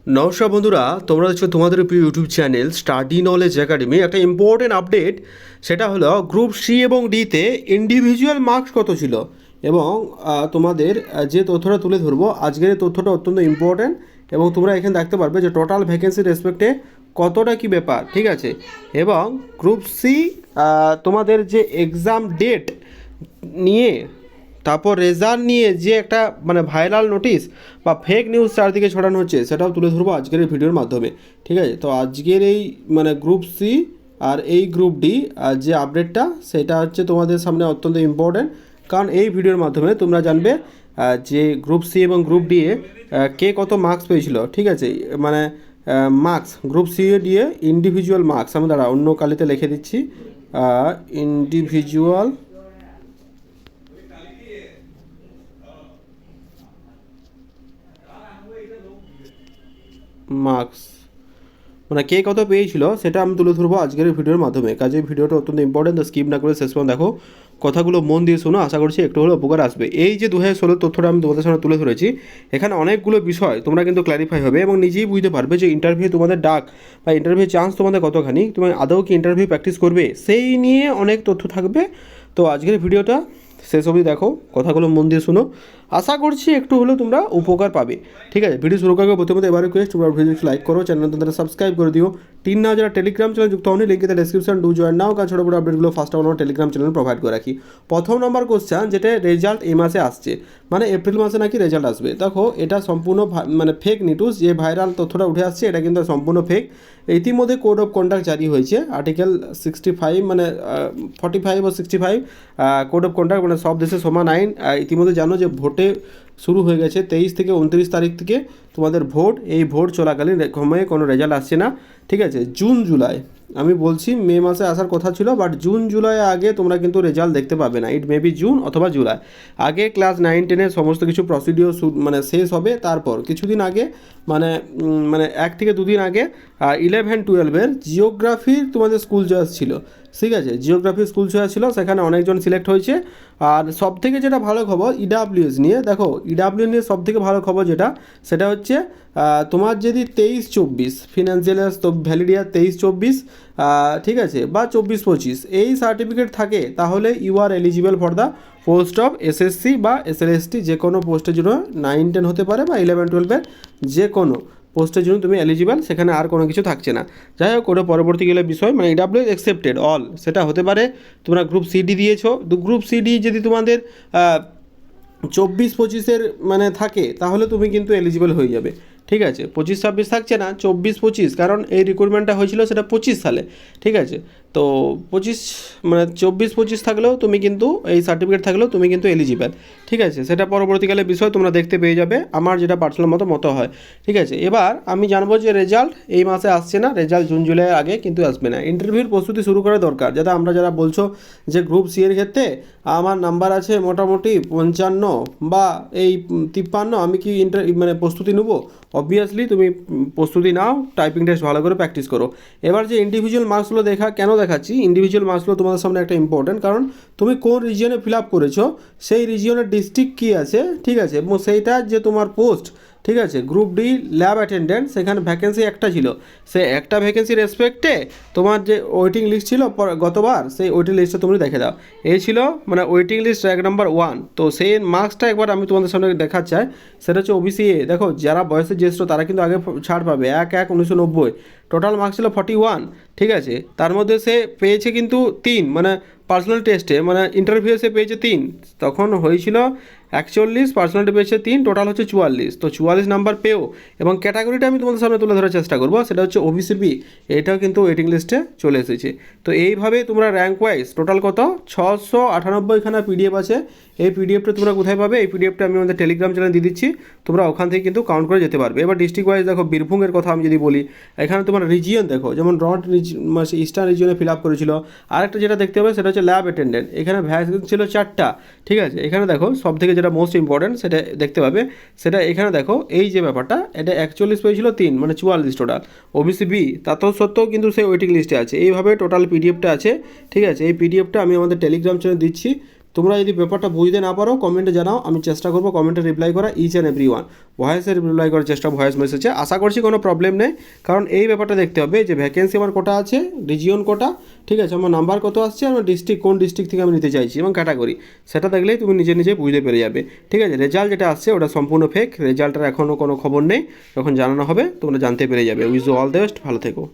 নমস্কার বন্ধুরা, তোমরা দেখছো তোমাদের প্রিয় YouTube channel study knowledge academy. একটা ইম্পর্টেন্ট আপডেট, সেটা হলো গ্রুপ সি এবং ডিতে ইন্ডিভিজুয়াল মার্কস কত ছিল এবং তোমাদের যে তথ্যটা তুলে ধরবো আজকের এই তথ্যটা অত্যন্ত ইম্পর্টেন্ট এবং তোমরা এখানে দেখতে পারবে যে টোটাল ভ্যাকেন্সি রেসপেক্টে কতটা কি ব্যাপার, ঠিক আছে। এবং গ্রুপ সি তোমাদের যে এক্সাম ডেট নিয়ে তারপর রেজাল্ট নিয়ে যে একটা মানে ভাইরাল নোটিশ বা ফেক নিউজ চারদিকে ছড়ানো হচ্ছে সেটাও তুলে ধরবো আজকের এই ভিডিওর মাধ্যমে, ঠিক আছে। তো আজকের এই মানে গ্রুপ সি আর এই গ্রুপ ডি যে আপডেটটা সেটা হচ্ছে তোমাদের সামনে অত্যন্ত ইম্পর্ট্যান্ট, কারণ এই ভিডিওর মাধ্যমে তোমরা জানবে যে গ্রুপ সি এবং গ্রুপ ডি এ কে কত মার্কস পেয়েছিল, ঠিক আছে। মানে মার্কস গ্রুপ সি এ দিয়ে ইন্ডিভিজুয়াল মার্কস আমি দাঁড়া অন্য কালিতে লিখে দিচ্ছি, ইন্ডিভিজুয়াল মার্কস মানে কে কত পেয়েছিল সেটা আমি তুলে ধরবো আজকের ভিডিওর মাধ্যমে। কাজে ভিডিওটা অত্যন্ত ইম্পর্টেন্ট, স্কিপ না করে শেষ পর্যন্ত দেখো, কথাগুলো মন দিয়ে শোনো, আশা করছি একটু হলেও উপকার আসবে। এই যে 2016 তথ্যটা আমি তোমাদের সামনে তুলে ধরেছি, এখানে অনেকগুলো বিষয় তোমরা কিন্তু ক্ল্যারিফাই হবে এবং নিজেই বুঝতে পারবে যে ইন্টারভিউ তোমাদের ডাক বা ইন্টারভিউ চান্স তোমাদের কতখানি, তুমি আদৌ কি ইন্টারভিউ প্র্যাকটিস করবে সেই নিয়ে অনেক তথ্য থাকবে। তো আজকের ভিডিওটা শেষ অবধি দেখো, কথাগুলো মন দিয়ে শোনো, আশা করছি একটু হলেও তোমরা উপকার পাবে, ঠিক আছে। ভিডিও শুরু করার প্রথমে এবার রিকোয়েস্ট, তোমরা ভিডিও লাইক করো, চ্যানেল তোমরা সাবস্ক্রাইব করে দিও। টিন না যারা টেলিগ্রাম চ্যানেল যুক্ত হয়নি, link in description, do join নাও, কারণ ছোটো বড় আপডেটগুলো ফার্স্ট আমরা টেলিগ্রাম চ্যানেল প্রোভাইড করে রাখি। প্রথম নম্বর কোশ্চেন, যেটা রেজাল্ট এই মাসে আসছে, মানে এপ্রিল মাসে নাকি রেজাল্ট আসবে। দেখো এটা সম্পূর্ণ মানে ফেক নিউজ, যে ভাইরাল তথ্যটা উঠে আসছে এটা কিন্তু সম্পূর্ণ ফেক। ইতিমধ্যে কোড অফ কন্ডাক্ট জারি হয়েছে, আর্টিকেল 65 মানে 45 ও 65 কোড অফ কন্ডাক্ট, মানে সব দেশে সমান আইন। ইতিমধ্যে জানো যে ভোটে শুরু হয়ে গেছে 23 থেকে 29 তারিখ থেকে তোমাদের ভোট। এই ভোট চলাকালীন সময়ে কোনো রেজাল্ট আসছে না, ঠিক আছে। জুন জুলাই, আমি বলছি মে মাসে আসার কথা ছিল, বাট জুন জুলাই আগে তোমরা কিন্তু রেজাল্ট দেখতে পাবে না। ইট মে বি জুন অথবা জুলাই আগে ক্লাস 9-10-এর সমস্ত কিছু প্রসিডিওর মানে শেষ হবে। তারপর কিছুদিন আগে মানে মানে 1 থেকে 2 দিন আগে 11-12-এর জিওগ্রাফির তোমাদের স্কুল চয়েস ছিল, ঠিক আছে। জিওগ্রাফি স্কুল চয়েস ছিল, সেখানে অনেকজন সিলেক্ট হয়েছে। আর সব থেকে যেটা ভালো খবর ইডাব্লিউএস নিয়ে, দেখো ইডাব্লিউ নিয়ে সব থেকে ভালো খবর যেটা, সেটা হচ্ছে তোমার যদি 23-24 ফিনান্সিয়াল তো ভ্যালিড ইয়ার 23-24, ঠিক আছে, বা 24-25 এই সার্টিফিকেট থাকে, তাহলে you are eligible for the post of SSC বা এসএলএসটি, যে কোনো পোস্টের জন্য 9-10 হতে পারে বা 11-12-এর যে কোনো পোস্টের জন্য তুমি এলিজিবল, সেখানে আর কোনো কিছু থাকছে না। যাই হোক, ওটা পরবর্তী গেলে বিষয়, মানে ইডাব্লিউ অ্যাকসেপ্টেড অল, সেটা হতে পারে তোমরা গ্রুপ সিডি দিয়েছো, গ্রুপ সিডি যদি তোমাদের 24-25-এর মানে থাকে, তাহলে তুমি কিন্তু এলিজিবল হয়ে যাবে, ঠিক আছে। 25-26 থাকছে না, 24-25, কারণ এই রিক্রুটমেন্টটা হয়েছিল সেটা 25 সালে, ঠিক আছে। তো 25 মানে 24-25 থাকলেও তুমি কিন্তু এই সার্টিফিকেট থাকলেও তুমি কিন্তু এলিজিবল, ঠিক আছে। সেটা পরবর্তীকালে বিষয় তোমরা দেখতে পেয়ে যাবে, আমার যেটা পার্সোনাল মতো হয়, ঠিক আছে। এবার আমি জানবো যে রেজাল্ট এই মাসে আসছে না, রেজাল্ট জুন জুলাই আগে কিন্তু আসবে না। ইন্টারভিউর প্রস্তুতি শুরু করা দরকার, যাতে আমরা যারা বলছো যে গ্রুপ সি এর ক্ষেত্রে আমার নাম্বার আছে মোটামুটি 55 বা এই 53, আমি কি মানে প্রস্তুতি নেবো? অবভিয়াসলি তুমি প্রস্তুতি নাও, টাইপিং টেস্ট ভালো করে প্র্যাকটিস করো। এবার যে ইন্ডিভিজুয়াল মার্কসগুলো কেন দেখাচ্ছি, ইন্ডিভিজুয়াল মার্কসগুলো তোমাদের সামনে একটা ইম্পর্টেন্ট, কারণ তুমি কোন রিজিয়নে ফিল আপ করেছো, সেই রিজিয়নের ডিস্ট্রিক্ট কী আছে, ঠিক আছে, এবং সেইটা যে তোমার পোস্ট, ঠিক আছে। গ্রুপ ডি ল্যাব অ্যাটেন্ডেন্ট, সেখানে ভ্যাকেন্সি একটা ছিল, সে একটা ভ্যাকেন্সির রেসপেক্টে তোমার যে ওয়েটিং লিস্ট ছিল গতবার, সেই ওয়েটিং লিস্টটা তুমি দেখে দাও। এই ছিল মানে ওয়েটিং লিস্ট র্যাঙ্ক নাম্বার 1। তো সেই মার্কসটা একবার আমি তোমাদের সামনে দেখাতে চাই, সেটা হচ্ছে ওবিসি এ। দেখো যারা বয়সে জ্যেষ্ঠ তারা কিন্তু আগে ছাড় পাবে, 1/1/1990 টোটাল মার্কস ছিল 41, ঠিক আছে। তার মধ্যে সে পেয়েছে কিন্তু 3, মানে পার্সোনাল টেস্টে মানে ইন্টারভিউ সে পেয়েছে 3, তখন হয়েছিল 41, পার্সোনালিটি পেয়েছে 3, টোটাল হচ্ছে 44। তো 44 নাম্বার পেয়েও, এবং ক্যাটাগরিটা আমি তোমাদের সামনে তুলে ধরার চেষ্টা করবো, সেটা হচ্ছে ওবিসি বি, এটাও কিন্তু ওয়েটিং লিস্টে চলে এসেছে। তো এইভাবে তোমরা র্যাঙ্ক ওয়াইজ টোটাল কত 698খানা পিডিএফ আছে। এই পিডিএফটা তোমরা কোথায় পাবে? এই পিডিএফটা আমি আমাদের টেলিগ্রাম চ্যানেল দিয়ে দিচ্ছি, তোমরা ওখান থেকে কিন্তু কাউন্ট করে যেতে পারবে। এবার ডিস্ট্রিক্ট ওয়াইজ দেখো, বীরভূমের কথা আমি যদি বলি, এখানে তোমার রিজিয়ন দেখো, যেমন ইস্টার্ন রিজিয়নে ফিল আপ করেছিল। আরেকটা যেটা দেখতে হবে সেটা হচ্ছে ল্যাব অ্যাটেন্ডেন্ট, এখানে ভ্যাকেন্সি ছিল 4টা, ঠিক আছে। এখানে দেখো সব থেকে যেটা মোস্ট ইম্পর্টেন্ট সেটা দেখতে পাবে, সেটা এখানে দেখো, এই যে ব্যাপারটা, এটা 41 পেয়েছিল 3, মানে 44 টোটাল। ওবিসি বি তাতেও সত্ত্বেও কিন্তু সেই ওয়েটিং লিস্টে আছে। এইভাবে টোটাল পিডিএফটা আছে, ঠিক আছে। এই পিডিএফটা আমি আমাদের টেলিগ্রাম চ্যানেলে দিচ্ছি, তোমরা যদি ব্যাপারটা বুঝতে না পারো কমেন্টে জানাও, আমি চেষ্টা করবো কমেন্টে রিপ্লাই করা ইচ অ্যান্ড এভরি ওয়ান। ভয়েসে রিপ্লাই করার চেষ্টা, ভয়েস মেসেজে। আশা করছি কোনো প্রবলেম নেই, কারণ এই ব্যাপারটা দেখতে হবে যে ভ্যাকেন্সি আমার কটা আছে, রিজিয়ন কটা, ঠিক আছে, আমার নাম্বার কত আসছে, আমার ডিস্ট্রিক্ট কোন ডিস্ট্রিক্ট থেকে আমি নিতে চাইছি এবং ক্যাটাগরি, সেটা দেখলেই তুমি নিজে নিজে বুঝতে পেরে যাবে। ঠিক আছে, রেজাল্ট যেটা আসছে ওটা সম্পূর্ণ ফেক, রেজাল্টের এখনও কোনো খবর নেই, যখন জানানো হবে তোমরা জানতে পেরে যাবে। উইজ অল দ্য বেস্ট, ভালো থেকো।